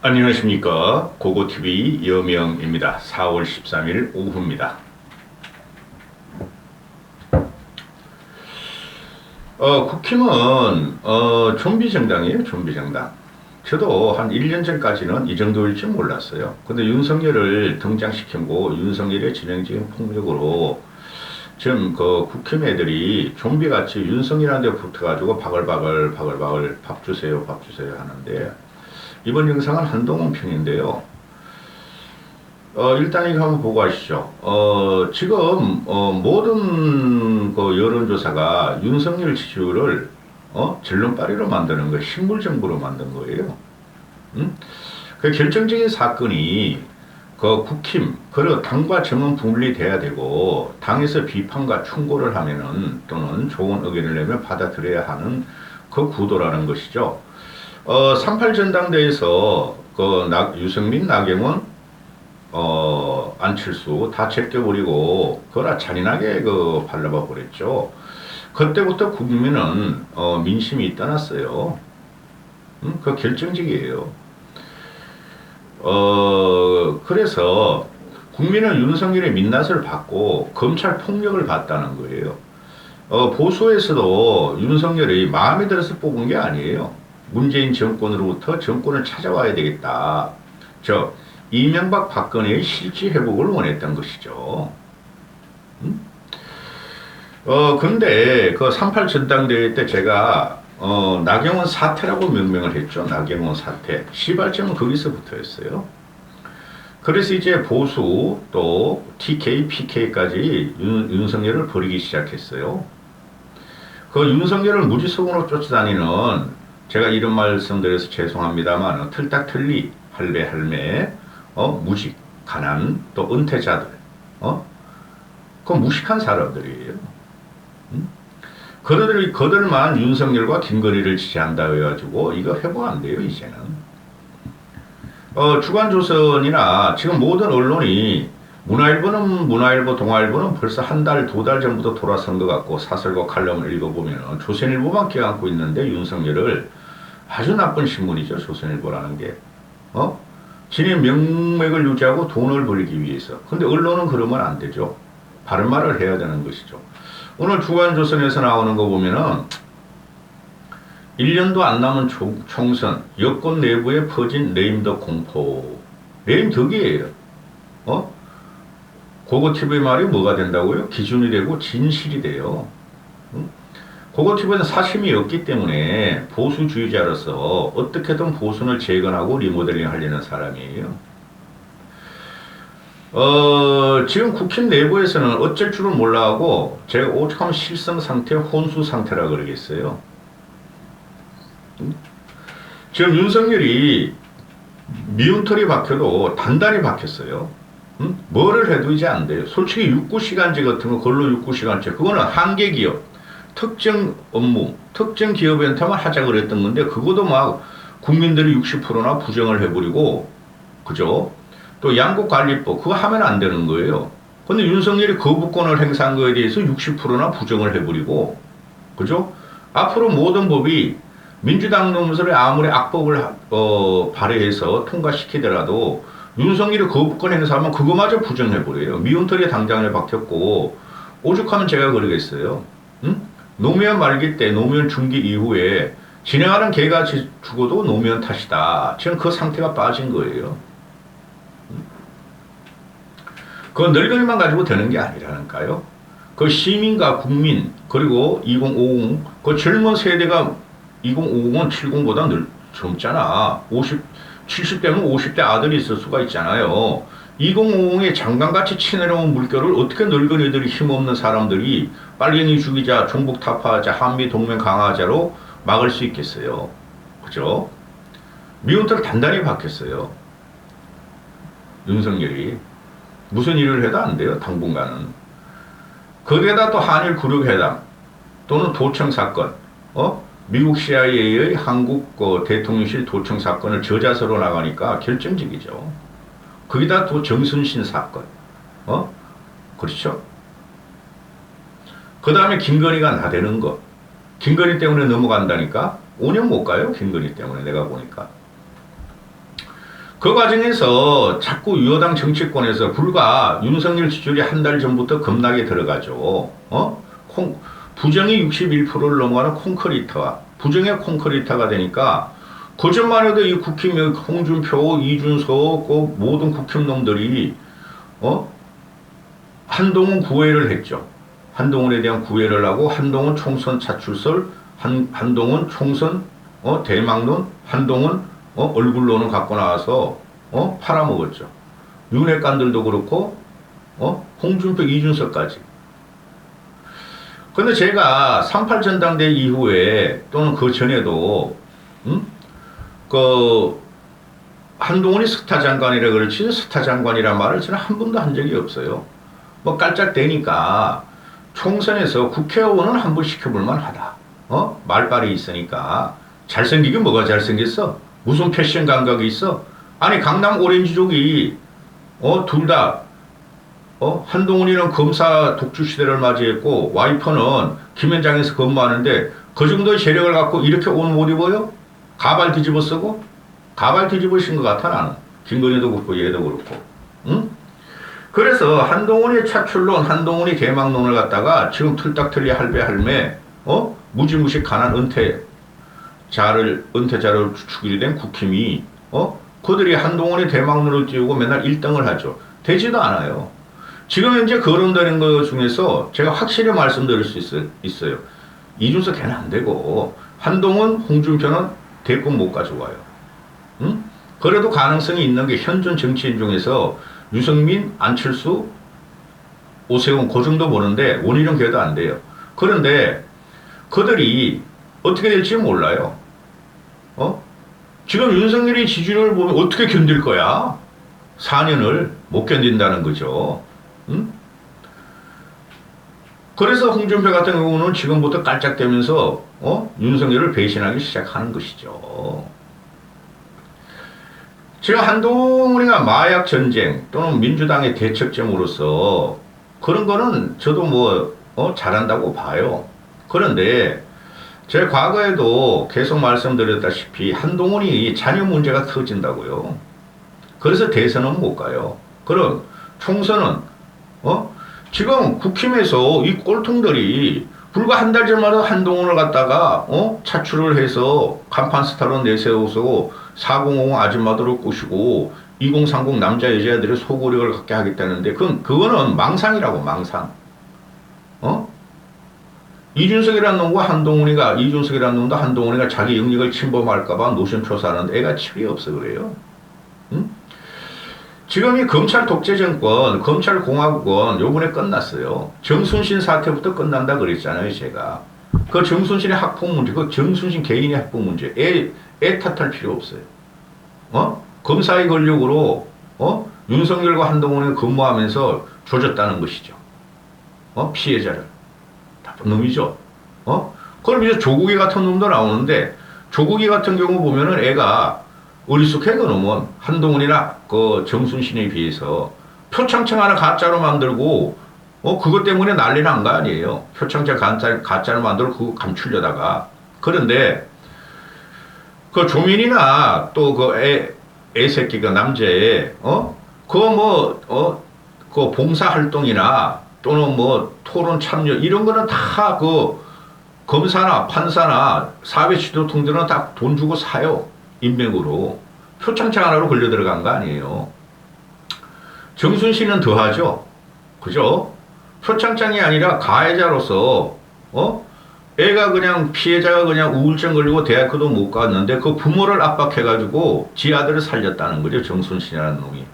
안녕하십니까. 고고TV 여명입니다. 4월 13일 오후입니다. 국힘은 좀비 정당이에요. 좀비 정당. 저도 한 1년 전까지는 이 정도일 줄 몰랐어요. 근데 윤석열을 등장시키고 윤석열의 진행적인 폭력으로 지금 그 국힘 애들이 좀비같이 윤석열한테 붙어가지고 바글바글 밥 주세요 하는데, 이번 영상은 한동훈 편인데요. 일단 이거 한번 보고 가시죠. 지금 모든 그 여론조사가 윤석열 지지율을 절름발이로 만드는 거예요. 식물정부로 만든 거예요. 그 결정적인 사건이 그 국힘, 그리고 당과 정은 분리돼야 되고, 당에서 비판과 충고를 하면은, 또는 좋은 의견을 내면 받아들여야 하는 그 구도라는 것이죠. 38 전당대회에서 유승민, 나경원, 안철수 다 제껴버리고 그거라 잔인하게 발라봐 버렸죠. 그때부터 국민은 민심이 떠났어요. 그 결정적이에요. 그래서 국민은 윤석열의 민낯을 받고 검찰 폭력을 받다는 거예요. 보수에서도 윤석열이 마음에 들어서 뽑은 게 아니에요. 문재인 정권으로부터 정권을 찾아와야 되겠다. 이명박 박근혜의 실지 회복을 원했던 것이죠. 근데 그 38 전당대회 때 제가 나경원 사태라고 명명을 했죠. 나경원 사태. 시발점은 거기서부터였어요. 그래서 이제 보수 또 TK, PK까지 윤석열을 버리기 시작했어요. 그 윤석열을 무지성으로 쫓아다니는, 제가 이런 말씀드려서 죄송합니다만, 틀딱틀리, 할배할매, 무직, 가난, 또 은퇴자들, 그 무식한 사람들이에요. 그들만 윤석열과 김건희를 지지한다 해가지고 이거 회복 안 돼요, 이제는. 주간조선이나 지금 모든 언론이, 문화일보, 동아일보는 벌써 한 달, 두 달 전부터 돌아선 것 같고, 사설과 칼럼을 읽어보면 조선일보만 껴안고 있는데, 윤석열을, 아주 나쁜 신문이죠, 조선일보라는 게. 진의 명맥을 유지하고 돈을 벌기 위해서. 근데 언론은 그러면 안 되죠. 바른 말을 해야 되는 것이죠. 오늘 주간조선에서 나오는 거 보면은 1년도 안 남은 총선, 여권 내부에 퍼진 레임덕 공포. 레임덕이에요. 고고TV 말이 뭐가 된다고요? 기준이 되고 진실이 돼요. 고고TV는 사심이 없기 때문에 보수주의자로서 어떻게든 보수를 재건하고 리모델링 하려는 사람이에요. 지금 국힘 내부에서는 어쩔 줄은 몰라하고, 제가 오죽하면 실성 상태, 혼수 상태라 그러겠어요. 지금 윤석열이 미운 털이 박혀도 단단히 박혔어요. 뭐를 해도 이제 안 돼요. 솔직히 6구시간제 같은 거, 근로 6구시간제, 그거는 한계 기업, 특정 업무, 특정 기업한테만 하자 그랬던 건데, 그것도 막 국민들이 60%나 부정을 해버리고, 그죠? 또 양국관리법, 그거 하면 안 되는 거예요. 근데 윤석열이 거부권을 행사한 거에 대해서 60%나 부정을 해버리고, 그죠? 앞으로 모든 법이 민주당 놈들이 아무리 악법을 발의해서 통과시키더라도 윤석열이 거부권 행사하면 그거마저 부정해버려요. 미운털이 당장에 박혔고, 오죽하면 제가 그러겠어요. 노무현 말기 때, 노무현 중기 이후에 진행하는 개가 죽어도 노무현 탓이다. 지금 그 상태가 빠진 거예요. 그 늙은이만 가지고 되는 게 아니라니까요. 그 시민과 국민, 그리고 2050, 그 젊은 세대가 2050은 70보다 젊잖아. 70대면 50대 아들이 있을 수가 있잖아요. 2050의 장관같이 치내려온 물결을 어떻게 늙은이들이 힘없는 사람들이 빨갱이 죽이자, 종북 타파하자, 한미 동맹 강화하자로 막을 수 있겠어요. 그죠? 미운털 단단히 박혔어요. 윤석열이. 무슨 일을 해도 안 돼요, 당분간은. 거기에다 또 한일 구력회담, 또는 도청 사건, 미국 CIA의 한국 대통령실 도청 사건을 저자서로 나가니까 결정적이죠. 거기다 또 정순신 사건, 그렇죠? 그 다음에 김건희가 나대는 거. 김건희 때문에 넘어간다니까? 5년 못 가요, 김건희 때문에, 내가 보니까. 그 과정에서 자꾸 유여당 정치권에서 불과 윤석열 지지율이 한 달 전부터 겁나게 들어가죠. 부정이 61%를 넘어가는 콘크리트와 부정의 콘크리트가 되니까 그전만 해도 이 국힘 홍준표, 이준석, 그 모든 국힘놈들이 한동훈 구애를 했죠. 한동훈에 대한 구애를 하고 한동훈 총선 차출설, 한동훈 총선 대망론, 한동훈 얼굴론을 갖고 나와서 팔아먹었죠. 윤핵관들도 그렇고 홍준표, 이준석까지. 근데 제가 38 전당대 이후에 또는 그 전에도 그 한동훈이 스타 장관이라 그렇지 스타 장관이란 말을 저는 한 번도 한 적이 없어요. 뭐 깔짝대니까 총선에서 국회의원은 한 번 시켜볼 만하다. 말빨이 있으니까. 잘생기긴 뭐가 잘생겼어? 무슨 패션 감각이 있어? 아니 강남 오렌지족이 둘 다 한동훈이는 검사 독주 시대를 맞이했고 와이퍼는 김현장에서 근무하는데 그 정도의 재력을 갖고 이렇게 옷 못 입어요? 가발 뒤집어 쓰고? 가발 뒤집어 쓴 것 같아 나는. 김건희도 그렇고 얘도 그렇고. 응? 그래서 한동훈이 차출론, 한동훈이 개망론을 갖다가 지금 틀딱틀리 할배할매 무지무식 가난 은퇴자를 축일이 된 국힘이 그들이 한동훈이 대망론을 띄우고 맨날 1등을 하죠. 되지도 않아요. 지금 현재 거론되는 것 중에서 제가 확실히 말씀드릴 수 있어요. 이준석 걔는 안 되고 한동훈, 홍준표는 대권 못 가져와요. 응? 그래도 가능성이 있는 게 현존 정치인 중에서 유승민, 안철수, 오세훈 그 정도 보는데 원희룡 걔도 안 돼요. 그런데 그들이 어떻게 될지 몰라요. 지금 윤석열이 지지율을 보면 어떻게 견딜 거야? 4년을 못 견딘다는 거죠. 응? 그래서 홍준표 같은 경우는 지금부터 깔짝대면서 윤석열을 배신하기 시작하는 것이죠. 지금 한동훈이가 마약 전쟁 또는 민주당의 대척점으로서 그런 거는 저도 잘한다고 봐요. 그런데 제 과거에도 계속 말씀드렸다시피 한동훈이 자녀 문제가 터진다고요. 그래서 대선은 못 가요. 그럼 총선은 지금 국힘에서 이 꼴통들이 불과 한 달 전마다 한동훈을 갖다가 차출을 해서 간판 스타로 내세워서 4050 아줌마들을 꼬시고 2030 남자 여자들의 소고력을 갖게 하겠다는데 그거는 망상이라고 망상. 이준석이라는 놈과 이준석이라는 놈도 한동훈이가 자기 영역을 침범할까봐 노선 조사하는데 애가 칩이 없어 그래요. 응? 지금 이 검찰 독재 정권, 검찰 공화국은 요번에 끝났어요. 정순신 사태부터 끝난다 그랬잖아요, 제가. 그 정순신의 학폭 문제, 그 정순신 개인의 학폭 문제, 애 탓할 필요 없어요. 검사의 권력으로, 윤석열과 한동훈이 근무하면서 조졌다는 것이죠. 피해자를. 나쁜 놈이죠. 그럼 이제 조국이 같은 놈도 나오는데, 조국이 같은 경우 보면은 애가 어리숙해 그놈은 한동훈이나 그 정순신에 비해서 표창장 하나 가짜로 만들고 그것 때문에 난리 난 거 아니에요. 표창장 가짜로 만들고 그거 감추려다가. 그런데 그 조민이나 또 그 애새끼가 남자애 그 봉사 활동이나 또는 토론 참여 이런 거는 다 그 검사나 판사나 사회 지도통들은 다 돈 주고 사요. 인맥으로. 표창장 하나로 걸려 들어간 거 아니에요. 정순신은 더하죠. 그죠? 표창장이 아니라 가해자로서, 애가 그냥 피해자가 그냥 우울증 걸리고 대학교도 못 갔는데 그 부모를 압박해가지고 지 아들을 살렸다는 거죠. 정순신이라는 놈이.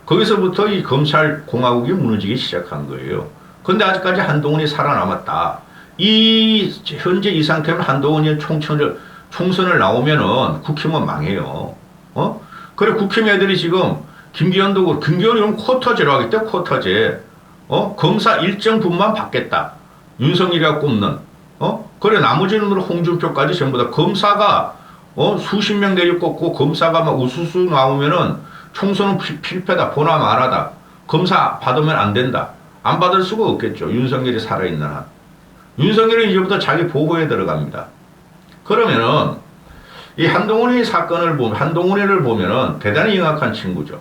거기서부터 이 검찰 공화국이 무너지기 시작한 거예요. 근데 아직까지 한동훈이 살아남았다. 현재 이 상태면 한동훈이 총선을 나오면은 국힘은 망해요. 그래 국힘 애들이 지금 김기현도 김기현이 쿼터제로 하겠대. 쿼터제. 검사 일정 분만 받겠다. 윤석열이가 꼽는. 그래 나머지는 홍준표까지 전부 다 검사가 수십 명 내리 꼽고 검사가 막 우수수 나오면은 총선은 필패다. 보나 마나다. 검사 받으면 안 된다. 안 받을 수가 없겠죠. 윤석열이 살아있는 한. 윤석열이 이제부터 자기 보고에 들어갑니다. 그러면은 이 한동훈의 사건을 보면, 한동훈이를 보면은 대단히 영악한 친구죠.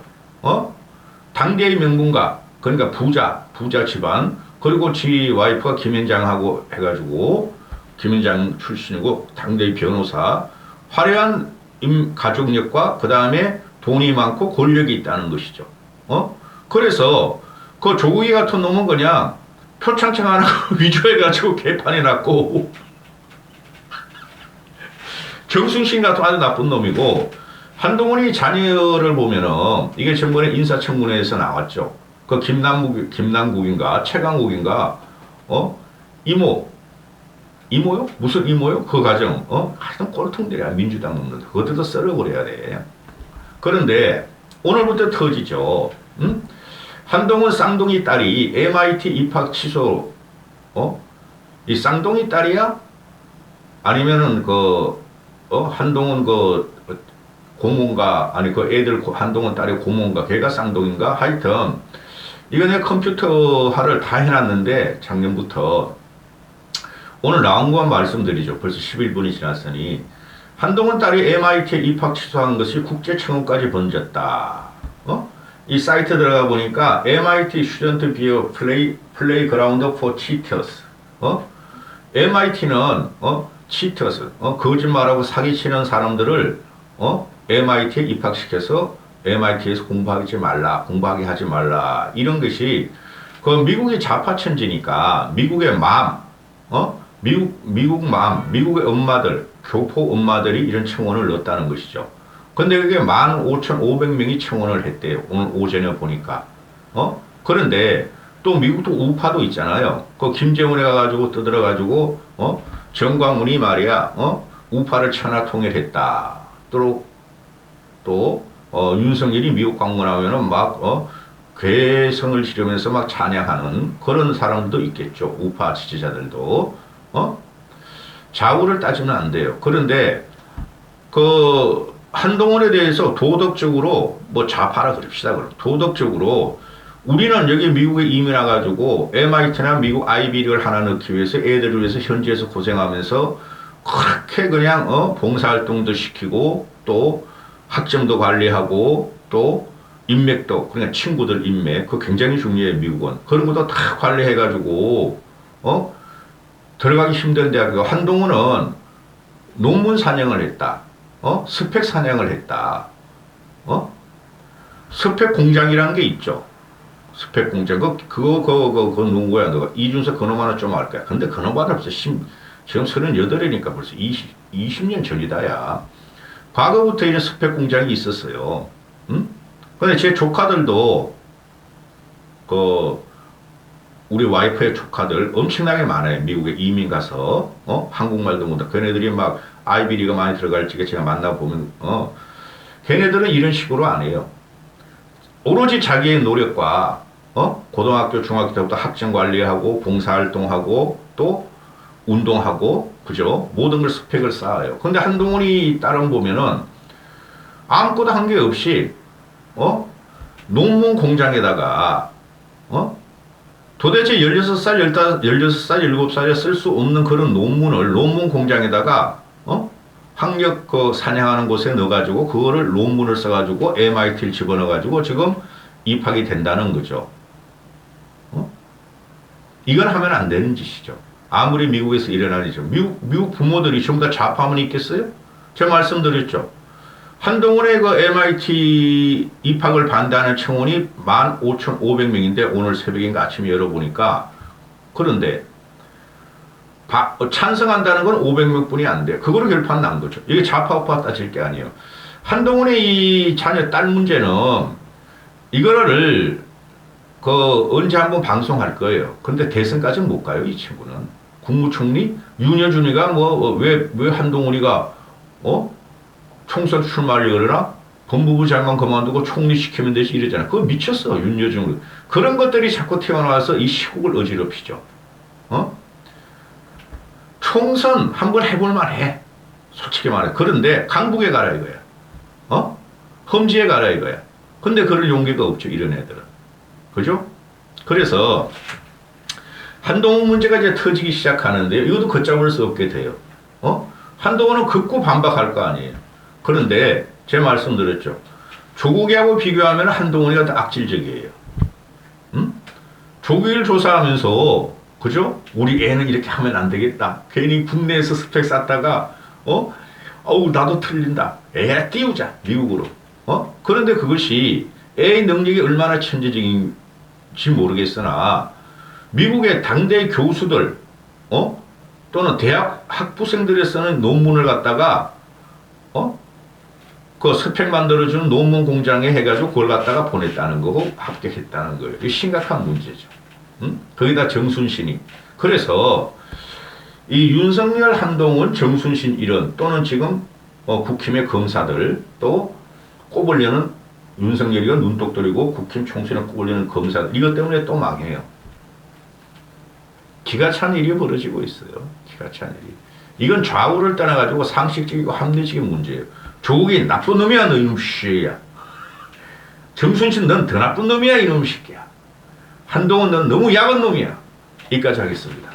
당대의 명문가, 그러니까 부자 집안, 그리고 지 와이프가 김현장하고 해가지고, 김현장 출신이고, 당대의 변호사, 화려한 가족력과 그 다음에 돈이 많고 권력이 있다는 것이죠. 그래서 그 조국이 같은 놈은 그냥 표창장 하나 위조해가지고 개판에 놨고, 정순신 같은 아주 나쁜 놈이고, 한동훈이 자녀를 보면은 이게 전번에 인사청문회에서 나왔죠. 그 김남국인가 최강욱인가 이모요? 무슨 이모요? 그 가정 하여튼 꼴통들이야. 민주당 놈들 그것들도 썰어버려야 돼. 그런데 오늘부터 터지죠. 한동훈 쌍둥이 딸이 MIT 입학 취소. 이 쌍둥이 딸이야? 아니면은 한동훈 고모인가, 아니 그 애들 한동훈 딸의 고모인가, 걔가 쌍둥이인가, 하여튼 이거 내가 컴퓨터화를 다 해놨는데 작년부터 오늘 나온 것만 말씀드리죠. 벌써 11분이 지났으니 한동훈 딸이 MIT에 입학 취소한 것이 국제청원까지 번졌다. 이 사이트 들어가 보니까 MIT Student View Playground for Cheaters. MIT는 cheaters, 거짓말하고 사기치는 사람들을 MIT에 입학시켜서 MIT에서 공부하지 말라 이런 것이 그 미국의 좌파천지니까 미국의 미국의 엄마들, 교포 엄마들이 이런 청원을 넣었다는 것이죠. 근데 그게 15,500명이 청원을 했대요. 오늘 오전에 보니까. 그런데 또 미국도 우파도 있잖아요. 그 김정은에 가가지고 떠들어가지고 정광훈이 말이야, 우파를 천하통일했다. 또 윤석열이 미국 방문하면은 막 괴성을 지르면서 막 찬양하는 그런 사람들도 있겠죠. 우파 지지자들도. 좌우를 따지면 안 돼요. 그런데 그 한동훈에 대해서 도덕적으로 뭐 좌파라 그럽시다. 그럼 도덕적으로 우리는 여기 미국에 이민 와가지고 MIT나 미국 아이비리그를 하나 넣기 위해서 애들을 위해서 현지에서 고생하면서 그렇게 그냥 봉사활동도 시키고 또 학점도 관리하고 또 인맥도 그냥 친구들 인맥 그 굉장히 중요해. 미국은 그런 것도 다 관리해가지고 들어가기 힘든 대학교. 한동훈은 논문 사냥을 했다. 스펙 사냥을 했다. 스펙 공장이라는 게 있죠. 스펙 공장 그거 누구야? 너가 이준석 그놈 하나 좀 알 거야. 근데 그놈보다 벌써 지금 38이니까 벌써 20년 전이다야. 과거부터 이런 스펙 공장이 있었어요. 근데 제 조카들도 우리 와이프의 조카들 엄청나게 많아요. 미국에 이민 가서 한국말도 못하. 걔네들이 막 아이비리가 많이 들어갈 적에 제가 만나보면 걔네들은 이런 식으로 안 해요. 오로지 자기의 노력과 고등학교 중학교 때부터 학점 관리하고 봉사활동하고 또 운동하고 그죠? 모든 걸 스펙을 쌓아요. 근데 한동훈이 따름 보면은 아무것도 한 게 없이 논문 공장에다가 도대체 16살, 16살, 17살에 쓸 수 없는 그런 논문을 논문 공장에다가 학력 사냥하는 곳에 넣어가지고 그거를 논문을 써가지고 MIT를 집어넣어가지고 지금 입학이 된다는 거죠. 이건 하면 안 되는 짓이죠. 아무리 미국에서 일어나는 일이죠. 미국 부모들이 전부 다 좌파만 있겠어요? 제가 말씀드렸죠. 한동훈의 그 MIT 입학을 반대하는 청원이 15,500명인데 오늘 새벽인가 아침에 열어보니까 그런데 찬성한다는 건 500명 뿐이 안 돼요. 그거로 결판 난 거죠. 이게 좌파 우파 따질 게 아니에요. 한동훈의 이 자녀 딸 문제는 이거를 언제 한번 방송할 거예요. 근데 대선까지는 못 가요. 이 친구는. 국무총리 윤여준이가 왜 한동훈이가 총선 출마를 그러나 법무부 장관 그만두고 총리 시키면 되지 이러잖아. 그거 미쳤어. 윤여준. 그런 것들이 자꾸 튀어나와서 이 시국을 어지럽히죠. 총선 한번 해볼 만해. 솔직히 말해. 그런데 강북에 가라 이거야. 험지에 가라 이거야. 근데 그럴 용기가 없죠. 이런 애들은. 그죠? 그래서 한동훈 문제가 이제 터지기 시작하는데 이것도 걷잡을 수 없게 돼요. 한동훈은 극구 반박할 거 아니에요. 그런데 제 말씀드렸죠. 조국이하고 비교하면 한동훈이가 더 악질적이에요. 응? 조국을 조사하면서 그죠? 우리 애는 이렇게 하면 안 되겠다. 괜히 국내에서 스펙 쌓다가 어우 나도 틀린다. 애 띄우자 미국으로. 그런데 그것이 애의 능력이 얼마나 천재적인지 모르겠으나 미국의 당대 교수들 또는 대학 학부생들이 쓰는 논문을 갖다가 그 스펙 만들어주는 논문 공장에 해가지고 그걸 갖다가 보냈다는 거고 합격했다는 거예요. 이게 심각한 문제죠. 거기다 정순신이. 그래서 이 윤석열, 한동훈, 정순신 이런 또는 지금 국힘의 검사들 또 꼽으려는 윤석열이가 눈독 들이고 국힘 총선에 꼽으려는 검사들 이것 때문에 또 망해요. 기가 찬 일이 벌어지고 있어요. 기가 찬 일이. 이건 좌우를 떠나가지고 상식적이고 합리적인 문제예요. 조국이 나쁜 놈이야, 너 이놈 씨야. 정순신 넌 더 나쁜 놈이야, 이놈 새끼야. 한동훈 넌 너무 야한 놈이야. 여기까지 하겠습니다.